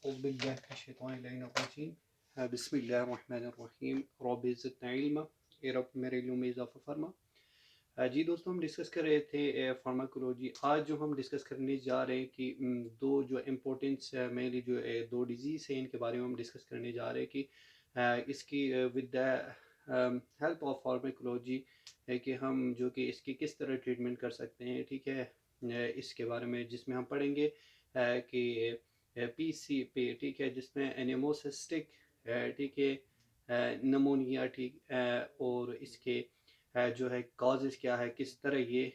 बिस्मिल्लाहिर्रहमानिर्रहीम रब्बि ज़िदनी इल्मा। ए रब मेरे इल्म में इजाफ़ा फरमा। जी दोस्तों, हम डिस्कस कर रहे थे फार्माकोलॉजी। आज जो हम डिस्कस करने जा रहे हैं कि दो जो इम्पोर्टेंस मेनली जो दो डिजीज़ हैं इनके बारे में हम डिस्कस करने जा रहे हैं कि इसकी with the help of pharmacology है कि हम जो कि इसकी किस तरह ट्रीटमेंट कर सकते हैं। ठीक है, इसके बारे में जिसमें हम पढ़ेंगे कि PCP, ठीक है, जिसमें एनेमोसिस्टिक, ठीक है, नमोनिया, ठीक, और इसके जो है कॉजेज़ क्या है, किस तरह ये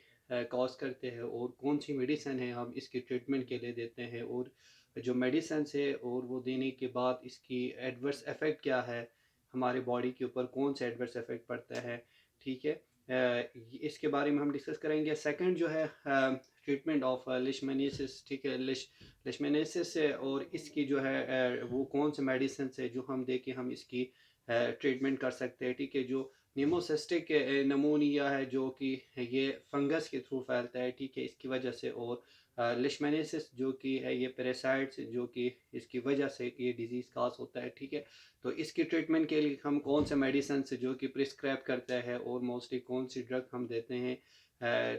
कॉज करते हैं और कौन सी मेडिसिन है हम इसके ट्रीटमेंट के लिए देते हैं, और जो मेडिसिन है और वो देने के बाद इसकी एडवर्स इफ़ेक्ट क्या है हमारे बॉडी के ऊपर, कौन सा एडवर्स इफ़ेक्ट पड़ता है। ठीक है, इसके बारे में हम डिस्कस करेंगे। सेकंड जो है ट्रीटमेंट ऑफ लिशमैनियासिस, ठीक है, लिशमैनियासिस है, और इसकी जो है वो कौन से मेडिसिन है जो हम दे के हम इसकी ट्रीटमेंट कर सकते हैं। ठीक है, जो निमोसिस्टिक नमोनिया है जो कि ये फंगस के थ्रू फैलता है, ठीक है, इसकी वजह से, और लिशमैनियासिस जो कि है ये पैरासाइट्स जो कि इसकी वजह से ये डिजीज़ काज होता है। ठीक है, तो इसकी ट्रीटमेंट के लिए हम कौन से मेडिसिन जो कि प्रिस्क्राइब करता है और मोस्टली कौन सी ड्रग हम देते हैं,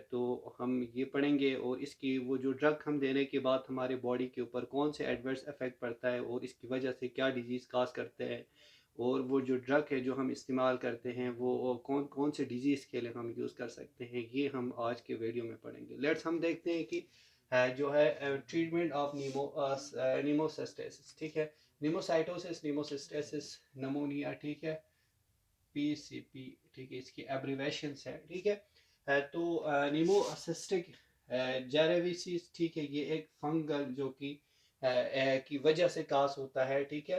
तो हम ये पढ़ेंगे। और इसकी वो जो ड्रग हम देने के बाद हमारे बॉडी के ऊपर कौन से एडवर्स इफेक्ट पड़ता है और इसकी वजह से क्या डिजीज़ काज करते हैं, और वो जो ड्रग है जो हम इस्तेमाल करते हैं वो कौन कौन से डिजीज़ के लिए हम यूज़ कर सकते हैं, ये हम आज के वीडियो में पढ़ेंगे। लेट्स हम देखते हैं कि जो है ट्रीटमेंट ऑफ नीमोसिस्टिस, ठीक है, नीमोसाइटोसिस, नीमोसिस्टिस, नमोनिया, ठीक है, PCP, ठीक है, इसकी एब्रीवेशन है। ठीक है, तो नीमोसिस्टिक जेरेविसिस, ठीक है, ये एक फंगल जो कि की वजह से कास होता है। ठीक है,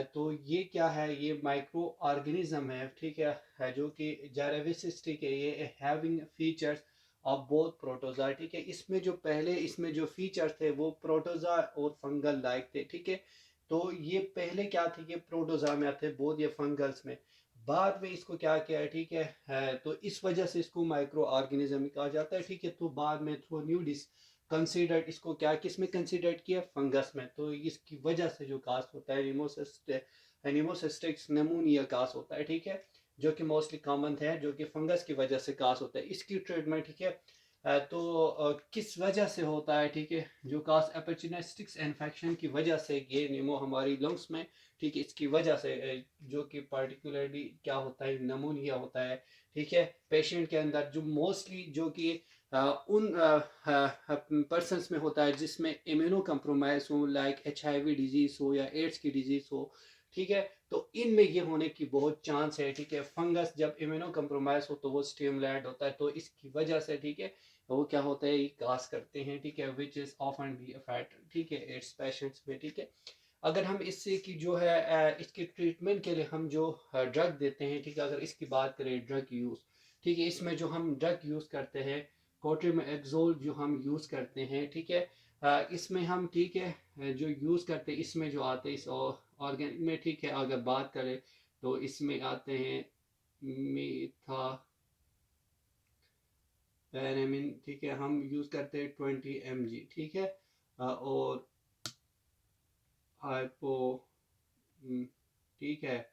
तो ये क्या है, ये माइक्रो ऑर्गेनिज्म है। ठीक है, जो कि जेरेविसिस, ठीक है, ये हैविंग फीचर्स ऑफ बोथ प्रोटोजा, ठीक है, इसमें जो पहले इसमें जो फीचर थे वो प्रोटोजा और फंगल लाइक थे। ठीक है, तो ये पहले क्या थे, ये प्रोटोजा में थे, बोथ ये फंगल्स में। बाद में इसको क्या किया है, ठीक है, तो इस वजह से इसको माइक्रो ऑर्गेनिज्म कहा जाता है। ठीक है, तो बाद में थ्रू न्यू डिस कंसीडर्ड, इसको क्या किस में कंसीडर्ड किया, फंगस में। तो इसकी वजह से जो कास्ट होता है निमोसिस्टिक्स नमूनिया कास्ट होता है। ठीक है, जो कि मोस्टली कॉमन है, जो कि फंगस की वजह से कास्ट होता है। इसकी ट्रीटमेंट, ठीक है, तो किस वजह से होता है, ठीक है, जो कास्ट अपॉर्चुनिस्टिक्स इन्फेक्शन की वजह से ये निमो हमारी लंग्स में, ठीक है, इसकी वजह से जो कि पर्टिकुलरली क्या होता है, नमूनिया होता है। ठीक है, पेशेंट के अंदर जो मोस्टली जो कि उन पर्सनस में होता है जिसमें इम्यूनो कंप्रोमाइज हो, लाइक HIV डिजीज हो या एड्स की डिजीज हो। ठीक है, तो इनमें ये होने की बहुत चांस है। ठीक है, फंगस जब इम्यूनो कंप्रोमाइज हो तो वो स्टिमुलेट होता है, तो इसकी वजह से, ठीक है, वो क्या होता है, ये काज करते हैं। ठीक है, which is often B affect, ठीक है, एड्स पेशेंट्स में। ठीक है, अगर हम इससे की जो है इसके ट्रीटमेंट के लिए हम जो ड्रग देते हैं, ठीक है, अगर इसकी बात करें ड्रग यूज़, ठीक है, इसमें जो हम ड्रग यूज़ करते हैं कोट्रिमेक्सोल जो हम यूज़ करते हैं। ठीक है, इसमें हम, ठीक है, जो यूज़ करते हैं इसमें जो आते हैं इस ऑर्गेनिक में, ठीक है, अगर बात करें तो इसमें आते हैं मीथापेनामिन, ठीक है, हम यूज़ करते हैं 20 mg। ठीक है, और हाइपो, ठीक है,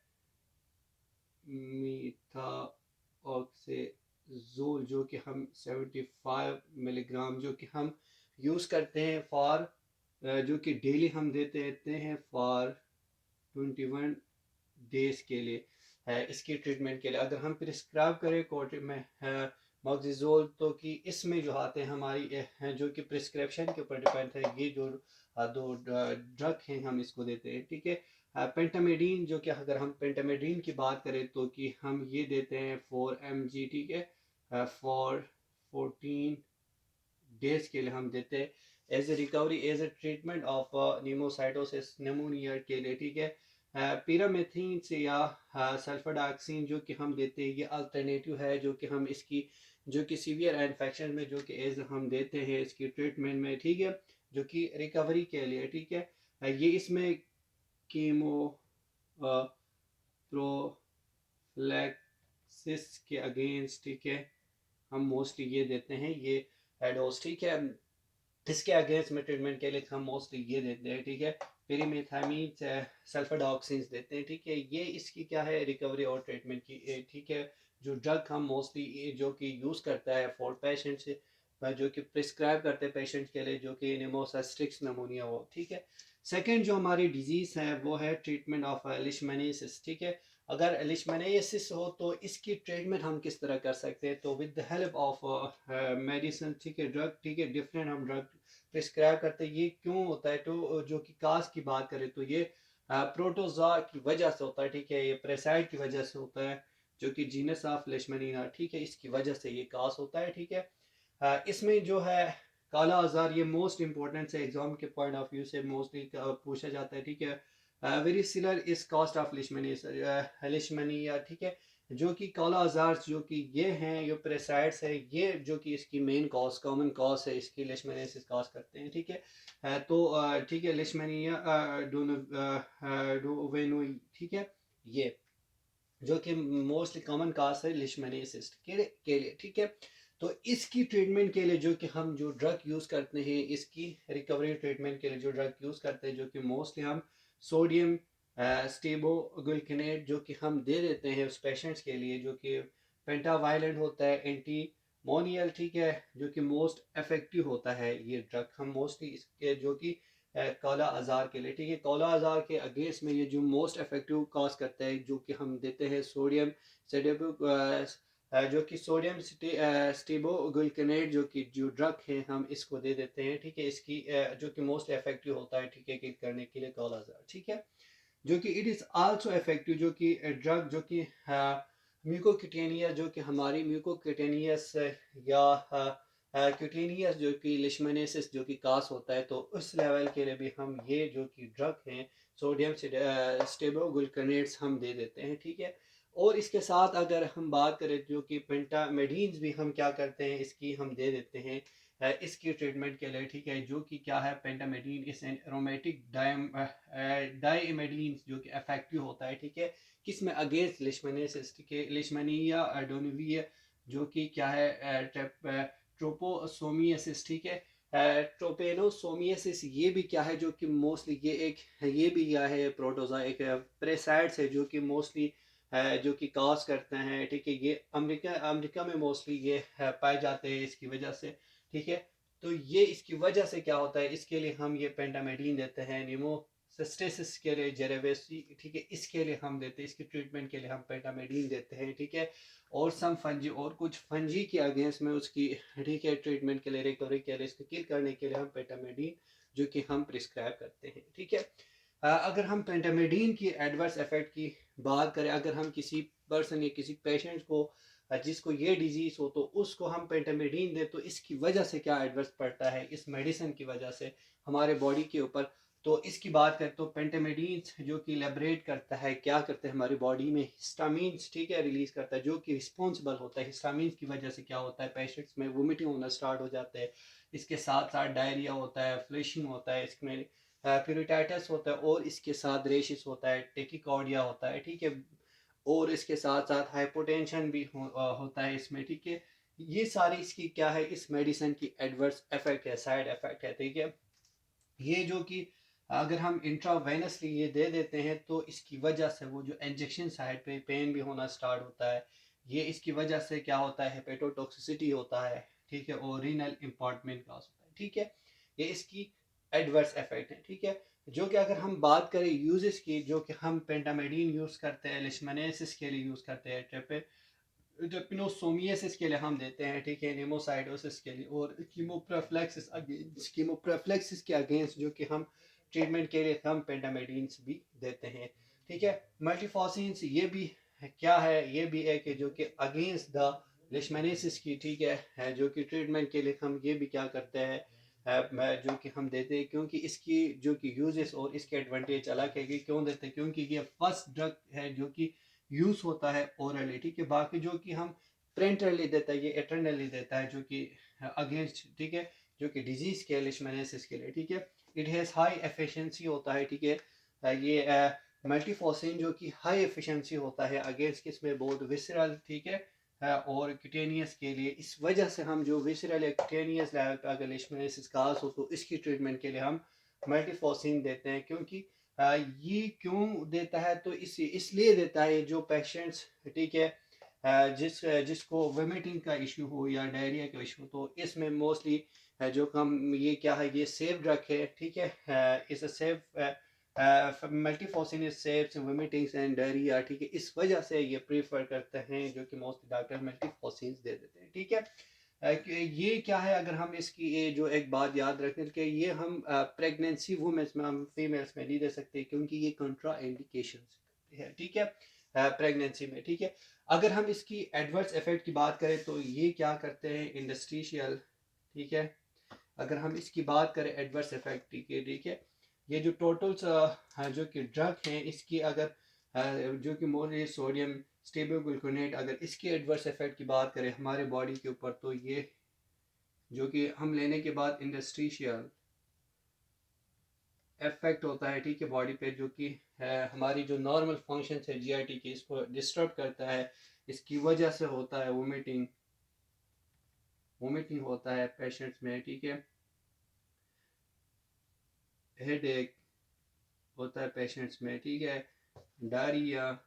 मीथा ऑक्सीजोल जो कि हम 75 मिलीग्राम जो कि हम यूज़ करते हैं फॉर, जो कि डेली हम देते हैं फॉर 21 डेज के लिए है, इसकी ट्रीटमेंट के लिए। अगर हम प्रिस्क्राइब करें कोर्ट में मॉक्सिजोल, तो कि इसमें जो आते हैं हमारी जो कि प्रिस्क्रिप्शन के ऊपर डिपेंड है, ये जो दो ड्रग हैं हम इसको देते हैं। ठीक है, पेंटामेडीन जो कि अगर हम पेंटामेडीन की बात करें तो कि हम ये देते हैं 4 mg। ठीक है, फॉर 14 डेज के लिए हम देते हैं as a recovery, as a treatment of pneumocystosis pneumonia के लिए। ठीक है, पीरामेथीन से या सल्फाडाक्सिन जो कि हम देते हैं, ये अल्टरनेटिव है जो कि हम इसकी जो कि सीवियर इन्फेक्शन में जो कि एज हम देते हैं इसकी ट्रीटमेंट में। ठीक है, जो कि रिकवरी के लिए। ठीक है, ये इसमें कीमो प्रोफ्लैक्सिस के अगेंस्ट, ठीक है, हम मोस्टली ये देते हैं, ये डोज। ठीक है, इसके अगेंस्ट में ट्रीटमेंट के लिए हम मोस्टली ये देते हैं। ठीक है, पेरीमेथामीन सल्फाडॉक्सिन्स देते हैं, ठीक है। ये इसकी क्या है रिकवरी और ट्रीटमेंट की, ठीक है। जो ड्रग हम मोस्टली जो कि यूज़ करता है फॉर पेशेंट्स, जो कि प्रिस्क्राइब करते हैं पेशेंट्स के लिए, जो कि निमोसिस्टिक नमूनिया हो, ठीक है। सेकंड जो हमारी डिजीज़ है वो है ट्रीटमेंट ऑफ लिशमैनियासिस, ठीक है। अगर लिशमैनियासिस हो तो इसकी ट्रीटमेंट हम किस तरह कर सकते हैं, तो with the help of medicine, ठीक है, ड्रग, ठीक है, डिफरेंट हम ड्रग प्रिस्क्राइब करते हैं। ये क्यों होता है, तो जो कि काज की बात करें तो ये प्रोटोजोआ की वजह से होता है, ठीक है। ये प्रेसाइड की वजह से होता है, जो कि जीनस ऑफ लेशमैनिया, ठीक है, इसकी वजह से ये काज होता है, ठीक है। इसमें जो है काला आजार, ये मोस्ट इंपॉर्टेंट है, एग्जाम के पॉइंट ऑफ व्यू से मोस्टली पूछा जाता है, ठीक है। Visceral is caused of Leishmania, ठीक है। जो कि काला आजार जो कि ये हैं, जो प्रेसाइड्स है, ये जो कि इसकी मेन कॉज, कॉमन कॉज है, इसकी लिशमैनियासिस कॉज करते हैं, ठीक है। तो ठीक है, लिशमैनिया डोवेनुई, ठीक है, ये जो कि मोस्टली कॉमन काज है लिशमैनियासिस के लिए, ठीक है। तो इसकी ट्रीटमेंट के लिए जो कि हम जो ड्रग यूज़ करते हैं, इसकी रिकवरी ट्रीटमेंट के लिए जो ड्रग यूज़ करते हैं, जो कि मोस्टली हम सोडियम स्टेबोगुल्केनेट जो कि हम दे देते हैं उस पेशेंट्स के लिए, जो कि पेंटावायलेंट होता है, एंटीमोनियल, ठीक है, जो कि मोस्ट इफेक्टिव होता है ये ड्रग। हम मोस्टली इसके जो कि काला आज़ार के लिए, ठीक है, काला आज़ार के अगेंस्ट में ये जो मोस्ट इफेक्टिव कॉज करता है, जो कि हम देते हैं सोडियम सेडेबो, जो कि सोडियम स्टेबोगुल्केनेट, जो कि जो ड्रग है हम इसको दे देते हैं, ठीक है। इसकी जो कि मोस्ट इफेक्टिव होता है, ठीक है, किल करने के लिए काला आज़ार, ठीक है। जो कि इट इज़ आल्सो इफेक्टिव, जो कि ड्रग जो कि म्यूकोक्यूटेनिया, जो कि हमारी म्यूकोक्यूटेनियस या क्यूटेनियस जो कि लिशमैनियासिस जो कि कास होता है, तो उस लेवल के लिए भी हम ये जो कि ड्रग हैं सोडियम स्टेबोगुल्केनेट्स हम दे देते हैं, ठीक है। और इसके साथ अगर हम बात करें जो कि पेंटामेडीन्स भी हम क्या करते हैं, इसकी हम दे देते हैं इसकी ट्रीटमेंट के लिए, ठीक है। जो कि क्या है, पेंटामेडीन इस एन एरोमेटिक डाइमेडीन जो कि इफेक्टिव होता है, ठीक है, किस में अगेंस्ट लिशमैनियासिस, ठीक है, लिशमैनिया डोनिविया, जो कि क्या है ट्रोपोसोमियासिस, ठीक है। ट्रोपेनोसोमियासिस ये भी क्या है, जो कि मोस्टली ये भी क्या है प्रोटोजा, एक प्रेसाइड्स है, जो कि मोस्टली जो कि काज करते हैं, ठीक है। ये अमेरिका अमेरिका में मोस्टली ये पाए जाते हैं इसकी वजह से, ठीक है। तो ये इसकी वजह से क्या होता है, इसके लिए हम ये पेंटामेडीन देते हैं, निमोसिस्टिस के लिए जेरेवेसी, ठीक है, इसके लिए हम देते हैं, इसकी ट्रीटमेंट के लिए हम पेंटामेडीन देते हैं, ठीक है। और सम फंजी, और कुछ फंजी के अगेंस्ट में उसकी, ठीक है, ट्रीटमेंट के लिए, रिकवरी के लिए, इसको किल करने के लिए हम पेंटामेडीन जो कि हम प्रिस्क्राइब करते हैं, ठीक है। अगर हम पेंटामेडीन की एडवर्स इफेक्ट की बात करें, अगर हम किसी पर्सन या किसी पेशेंट को जिसको ये डिजीज़ हो, तो उसको हम पेंटामेडीन दें, तो इसकी वजह से क्या एडवर्स पड़ता है इस मेडिसिन की वजह से हमारे बॉडी के ऊपर। तो इसकी बात करें तो पेंटामेडीन जो कि लेबरेट करता है, क्या करते हैं हमारी बॉडी में हिस्टामीन्स, ठीक है, रिलीज करता है, जो कि रिस्पॉन्सिबल होता है। हिस्टामीन्स की वजह से क्या होता है, पेशेंट्स में वोमिटिंग होना स्टार्ट हो जाता है, इसके साथ साथ डायरिया होता है, फ्लशिंग होता है, इसमें प्यूरिटाइटिस होता है, और इसके साथ रेशिस होता है, टेकिकार्डिया होता है, ठीक है। और इसके साथ साथ हाइपोटेंशन भी होता है इसमें, ठीक है। ये सारी इसकी क्या है, इस मेडिसिन की एडवर्स इफेक्ट है, साइड इफेक्ट है, ठीक है। ये जो कि अगर हम इंट्रावेनसली ये दे देते हैं, तो इसकी वजह से वो जो इंजेक्शन साइड पे पेन भी होना स्टार्ट होता है, ये इसकी वजह से क्या होता है, हेपेटोटॉक्सिसिटी होता है, ठीक है, और रीनल इम्पार्टमेंट का होता है, ठीक है। ये इसकी एडवर्स इफेक्ट है, ठीक है। जो कि अगर हम बात करें यूजेस की, जो कि हम पेंटामेडीन यूज़ करते हैं लिशमैनियासिस के लिए यूज़ करते हैं, ट्रिपिनोसोमियासिस के लिए हम देते हैं, ठीक है, निमोसाइडोसिस के लिए, और कीमोप्रोफिलैक्सिस के अगेंस्ट जो कि हम ट्रीटमेंट के लिए हम पेंटामेडीन्स भी देते हैं, ठीक है। मल्टीफॉसिन्स ये भी क्या है, ये भी है कि जो कि अगेंस्ट द लिशमैनियासिस की, ठीक है, जो कि ट्रीटमेंट के लिए हम ये भी क्या करते हैं, जो कि हम देते हैं, क्योंकि इसकी जो कि यूजेस और इसके एडवांटेज अलग है कि क्यों देते हैं, क्योंकि ये फर्स्ट ड्रग है जो कि यूज़ होता है ओरली, ठीक है। बाकी जो कि हम पेरेंटली देता है, ये एटर्नली देता है, जो कि अगेंस्ट, ठीक है, जो कि डिजीज़ के लिशमैनियासिस के लिए, ठीक है। इट हैज़ हाई एफिशिएंसी होता है, ठीक है। ये मल्टीफॉसिन जो कि हाई एफिशिएंसी होता है अगेंस्ट किसमें, बोथ विसरल, ठीक है, और क्यूटेनियस के लिए। इस वजह से हम जो विसरल या क्यूटेनियस लेवल पे अगर लिशमैनियासिस काज हो, तो इसकी ट्रीटमेंट के लिए हम मल्टीफॉसिन देते हैं, क्योंकि ये क्यों देता है, तो इसलिए देता है जो पेशेंट्स, ठीक है, जिसको वोमिटिंग का इशू हो या डायरिया का इशू, तो इसमें मोस्टली जो कम, ये क्या है, ये सेफ ड्रग है, ठीक है, इस safe miltefosine is safe vomitings and diarrhoea, ठीक है, इस वजह से ये प्रीफर करते हैं, जो कि मोस्ट डॉक्टर मल्टीफॉसिन दे देते हैं, ठीक है। ये क्या है, अगर हम इसकी ये जो एक बात याद रखें कि ये हम प्रेगनेंसी वुमेन्स में, हम फीमेल्स में नहीं दे सकते, क्योंकि ये कंट्रा इंडिकेशन है, ठीक है, प्रेगनेंसी में, ठीक है। अगर हम इसकी एडवर्स इफेक्ट की बात करें तो ये क्या करते हैं, इंडस्ट्रियल, ठीक है। अगर हम इसकी बात करें एडवर्स इफेक्ट, ठीक है, ये जो टोटल जो कि ड्रग हैं, इसकी अगर जो कि मोर सोडियम स्टेबोग्लूकोनेट, अगर इसके एडवर्स इफेक्ट की बात करें हमारे बॉडी के ऊपर, तो ये जो कि हम लेने के बाद इंडस्ट्रियल इफेक्ट होता है, ठीक है, बॉडी पे, जो कि हमारी जो नॉर्मल फंक्शन है जीआईटी की, इसको डिस्टर्ब करता है, इसकी वजह से होता है वोमिटिंग, वोमिटिंग होता है पेशेंट्स में, ठीक है, हेड एक होता है पेशेंट्स में, ठीक है, डायरिया,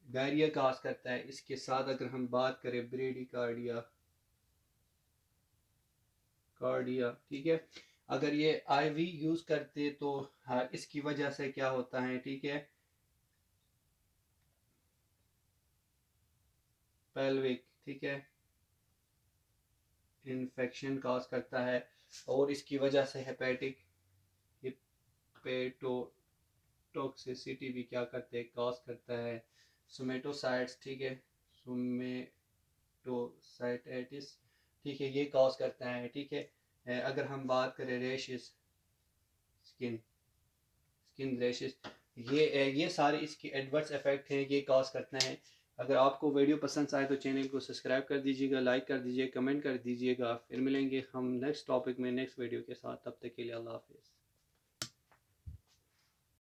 डायरिया काज करता है। इसके साथ अगर हम बात करें ब्रेडी कार्डिया, कार्डिया, ठीक है, अगर ये आईवी यूज करते तो हाँ, इसकी वजह से क्या होता है, ठीक है, पेल्विक, ठीक है, इन्फेक्शन काज करता है, और इसकी वजह से हेपेटिक हिपेटोटॉक्सिसिटी भी क्या करते हैं, काज करता है, सोमेटोसाइट्स, ठीक है, सोमेटोसाइटिस, ठीक है, ये काज करता है, ठीक है। अगर हम बात करें रेशेस, स्किन स्किन रैशेस, ये सारे इसके एडवर्स इफेक्ट हैं, ये कॉज करते हैं। अगर आपको वीडियो पसंद आए तो चैनल को सब्सक्राइब कर दीजिएगा, लाइक कर दीजिए, कमेंट कर दीजिएगा। फिर मिलेंगे हम नेक्स्ट टॉपिक में नेक्स्ट वीडियो के साथ, तब तक के लिए अल्लाह हाफिज़।